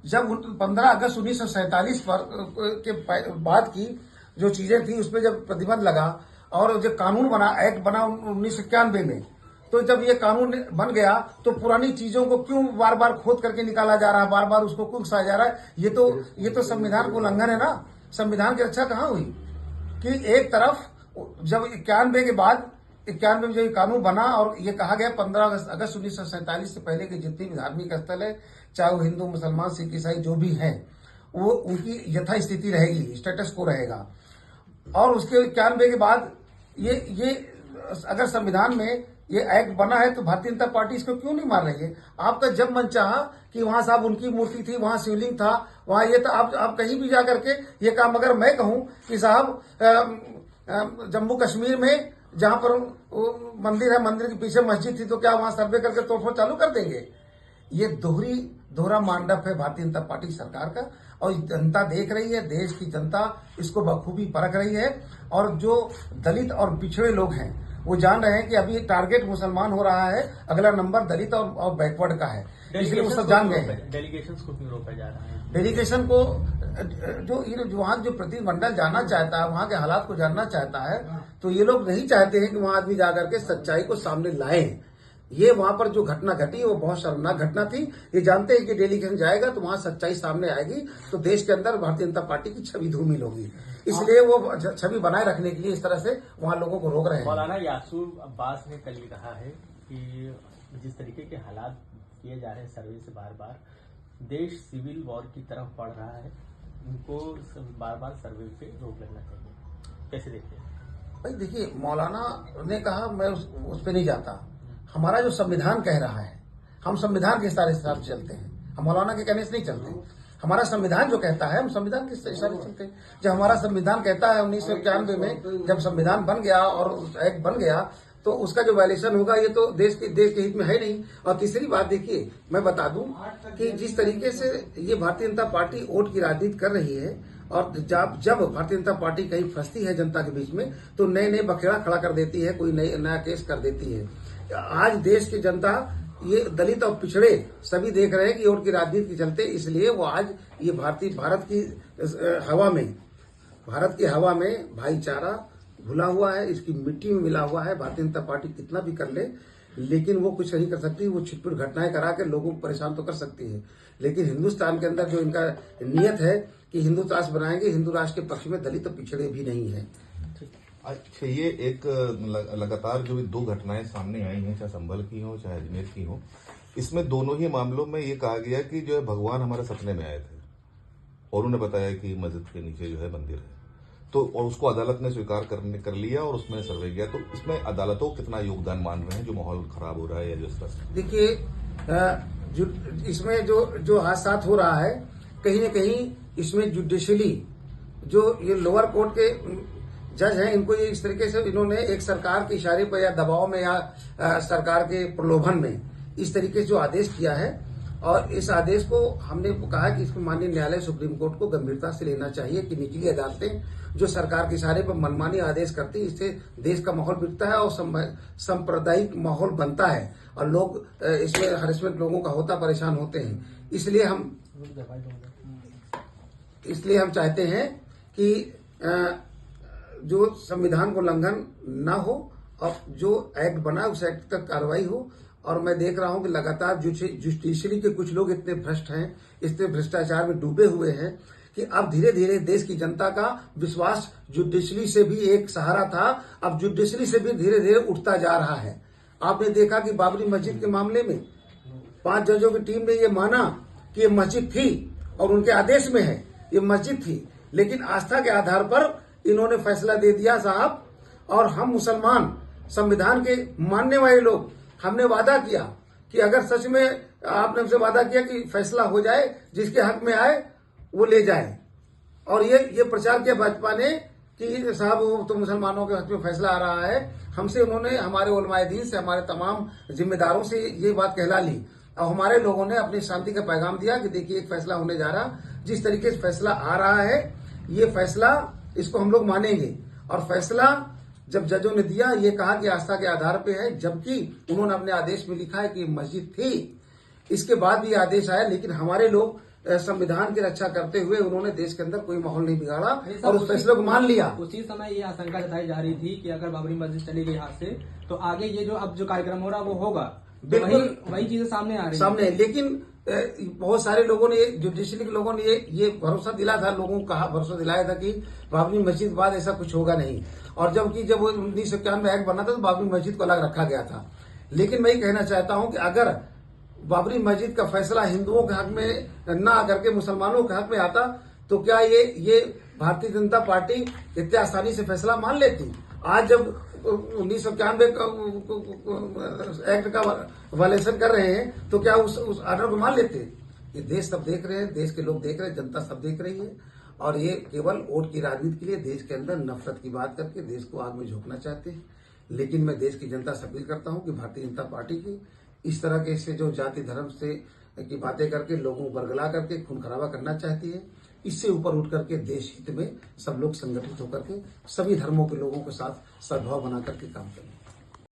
जब 15 अगस्त 1947 के बाद की जो चीजें थी उसमें जब प्रतिबंध लगा और जो कानून बना, एक्ट बना 1991 में, तो जब ये कानून बन गया तो पुरानी चीजों को क्यों बार बार खोद करके निकाला जा रहा है, बार बार उसको क्यों घुसाया जा रहा है? ये तो संविधान को उल्लंघन है ना। संविधान की रक्षा कहाँ हुई कि एक तरफ जब 91 के बाद 91 में जो कानून बना और ये कहा गया 15 अगस्त 1947 से पहले के जितने भी धार्मिक स्थल है, चाहे वो हिंदू, मुसलमान, सिख, ईसाई जो भी हैं, वो उनकी यथा स्थिति रहेगी, स्टेटस को रहेगा। और उसके 91 के बाद ये अगर संविधान में ये एक्ट बना है तो भारतीय जनता पार्टी इसको क्यों नहीं मार रही है? आपका जब मन चाहा कि वहां साहब उनकी मूर्ति थी, वहां शिवलिंग था, वहां ये था, आप कहीं भी जाकर के ये काम, अगर मैं कहूं कि साहब जम्मू कश्मीर में जहां पर मंदिर है, मंदिर के पीछे मस्जिद थी, तो क्या वहां सर्वे करके तोड़फोड़ चालू कर देंगे? ये दोहरा मांडव है भारतीय जनता पार्टी सरकार का, और जनता देख रही है, देश की जनता इसको बखूबी परख रही है। और जो दलित और पिछड़े लोग हैं वो जान रहे हैं कि अभी टारगेट मुसलमान हो रहा है, अगला नंबर दलित और बैकवर्ड का है, इसलिए वो सब जान गए हैं। डेलीगेशन को क्यों रोका जा रहा है? डेलीगेशन को जो वहां जो प्रतिनिधिमंडल जानना चाहता है, वहां के हालात को जानना चाहता है, तो ये लोग नहीं चाहते हैं कि वहां आदमी जाकर के सच्चाई को सामने लाएं। ये वहां पर जो घटना घटी वो बहुत शर्मनाक घटना थी। ये जानते हैं कि डेलीगेशन जाएगा तो वहां सच्चाई सामने आएगी, तो देश के अंदर भारतीय जनता पार्टी की छवि धूमिल होगी, इसलिए वो छवि बनाए रखने के लिए इस तरह से वहां लोगों को रोक रहे हैं। मौलाना यासूर अब्बास ने कल ही कहा है कि जिस तरीके के हालात किए जा रहे हैं सर्वे से बार बार, देश सिविल वॉर की तरफ बढ़ रहा है, उनको बार बार सर्वे पे रोक लगना चाहिए। कैसे देखते हैं भाई? देखिए, मौलाना ने कहा, मैं उस पर नहीं जाता। हमारा जो संविधान कह रहा है, हम संविधान के इशारे से चलते हैं, हम मौलाना के कहने से नहीं चलते। हमारा संविधान जो कहता है हम संविधान के इशारे से चलते हैं। जब हमारा संविधान कहता है 1991 में जब संविधान बन गया और एक्ट बन गया, तो उसका जो वायलेशन होगा ये तो देश के हित में है नहीं। और तीसरी बात देखिए, मैं बता दूं कि जिस तरीके से ये भारतीय जनता पार्टी वोट की राजनीति कर रही है, और जब भारतीय जनता पार्टी कहीं फंसती है जनता के बीच में, तो नए बखेड़ा खड़ा कर देती है, कोई नया केस कर देती है। आज देश की जनता, ये दलित और पिछड़े सभी देख रहे हैं कि वोट की राजनीति के चलते, इसलिए वो आज ये भारत की हवा में भाईचारा घुला हुआ है, इसकी मिट्टी में मिला हुआ है। भारतीय जनता पार्टी कितना भी कर ले, लेकिन वो कुछ नहीं कर सकती। वो छिटपुट घटनाएं करा के लोगों को परेशान तो कर सकती है, लेकिन हिंदुस्तान के अंदर जो इनका नियत है कि हिंदू राष्ट्र बनाएंगे, हिंदू राष्ट्र के पक्ष में दलित और पिछड़े भी नहीं है। अच्छा, ये एक लगातार जो 2 घटनाएं सामने आई हैं, चाहे संभल की हो चाहे अजमेर की हो, इसमें दोनों ही मामलों में ये कहा गया कि जो है भगवान हमारे सपने में आए थे और उन्होंने बताया कि मस्जिद के नीचे जो है मंदिर है, तो और उसको अदालत ने स्वीकार कर लिया और उसमें सर्वे किया। तो इसमें अदालतों कितना योगदान मान रहे हैं जो माहौल खराब हो रहा है या जिस तरह? देखिए, इसमें जो हादसा हो रहा है, कहीं न कहीं इसमें जुडिशली जो ये लोअर कोर्ट के जज हैं, इनको ये इस तरीके से इन्होंने एक सरकार के इशारे पर या दबाव में या सरकार के प्रलोभन में इस तरीके से जो आदेश किया है, और इस आदेश को हमने कहा कि इसको माननीय न्यायालय सुप्रीम कोर्ट को गंभीरता से लेना चाहिए कि निचली अदालतें जो सरकार के इशारे पर मनमानी आदेश करती, इससे देश का माहौल बिगड़ता है और सांप्रदायिक माहौल बनता है और लोग इसमें हरेसमेंट लोगों का होता, परेशान होते हैं। इसलिए हम चाहते हैं कि जो संविधान को उल्लंघन न हो और जो एक्ट बना उस एक्ट तक कार्रवाई हो। और मैं देख रहा हूं कि लगातार जुडिशरी के कुछ लोग इतने भ्रष्ट हैं, इतने भ्रष्टाचार में डूबे हुए हैं कि अब धीरे धीरे देश की जनता का विश्वास जुडिशरी से भी एक सहारा था, अब जुडिशरी से भी धीरे धीरे उठता जा रहा है। आपने देखा कि बाबरी मस्जिद के मामले में 5 जजों की टीम ने यह माना कि ये मस्जिद थी और उनके आदेश में है ये मस्जिद थी, लेकिन आस्था के आधार पर इन्होंने फैसला दे दिया साहब। और हम मुसलमान संविधान के मानने वाले लोग, हमने वादा किया कि अगर सच में आपने हमसे वादा किया कि फैसला हो जाए, जिसके हक में आए वो ले जाए, और ये प्रचार किया भाजपा ने कि साहब वो तो मुसलमानों के हक में फैसला आ रहा है। हमसे उन्होंने, हमारे उलमाए दीन से, हमारे तमाम जिम्मेदारों से ये बात कहला ली और हमारे लोगों ने अपनी शांति का पैगाम दिया कि देखिए एक फैसला होने जा रहा, जिस तरीके से फैसला आ रहा है ये फैसला, इसको हम लोग मानेंगे। और फैसला जब जजों ने दिया, ये कहा कि आस्था के आधार पे है, जबकि उन्होंने अपने आदेश में लिखा है कि मस्जिद थी। इसके बाद भी आदेश आया, लेकिन हमारे लोग संविधान की रक्षा करते हुए उन्होंने देश के अंदर कोई माहौल नहीं बिगाड़ा और उस फैसले को मान लिया। उसी समय ये आशंका जताई जा रही थी कि अगर बाबरी मस्जिद चली गई हाथ से तो आगे ये जो अब जो कार्यक्रम हो रहा वो होगा। बिल्कुल वही चीजें सामने आ रही सामने, लेकिन बहुत सारे लोगों ने, जुडिशरी के लोगों ने ये भरोसा दिलाया था, लोगों को भरोसा दिलाया था कि बाबरी मस्जिद के बाद ऐसा कुछ होगा नहीं। और जब 1991 एक्ट बना था तो बाबरी मस्जिद को अलग रखा गया था। लेकिन मैं ये कहना चाहता हूं कि अगर बाबरी मस्जिद का फैसला हिंदुओं के हक में ना आकर के मुसलमानों के हक में आता तो क्या ये भारतीय जनता पार्टी इतने आसानी से फैसला मान लेती? आज जब 1991 एक्ट का वायलेशन कर रहे हैं तो क्या उस ऑर्डर को मान लेते? ये देश सब देख रहे हैं, देश के लोग देख रहे हैं, जनता सब देख रही है और ये केवल वोट की राजनीति के लिए देश के अंदर नफरत की बात करके देश को आग में झोंकना चाहते हैं। लेकिन मैं देश की जनता से अपील करता हूं कि भारतीय जनता पार्टी की इस तरह के से जो जाति धर्म से की बातें करके लोगों को बरगला करके खून खराबा करना चाहती है, इससे ऊपर उठ करके देश हित में सब लोग संगठित होकर के सभी धर्मों के लोगों के साथ सद्भाव बना करके काम करें।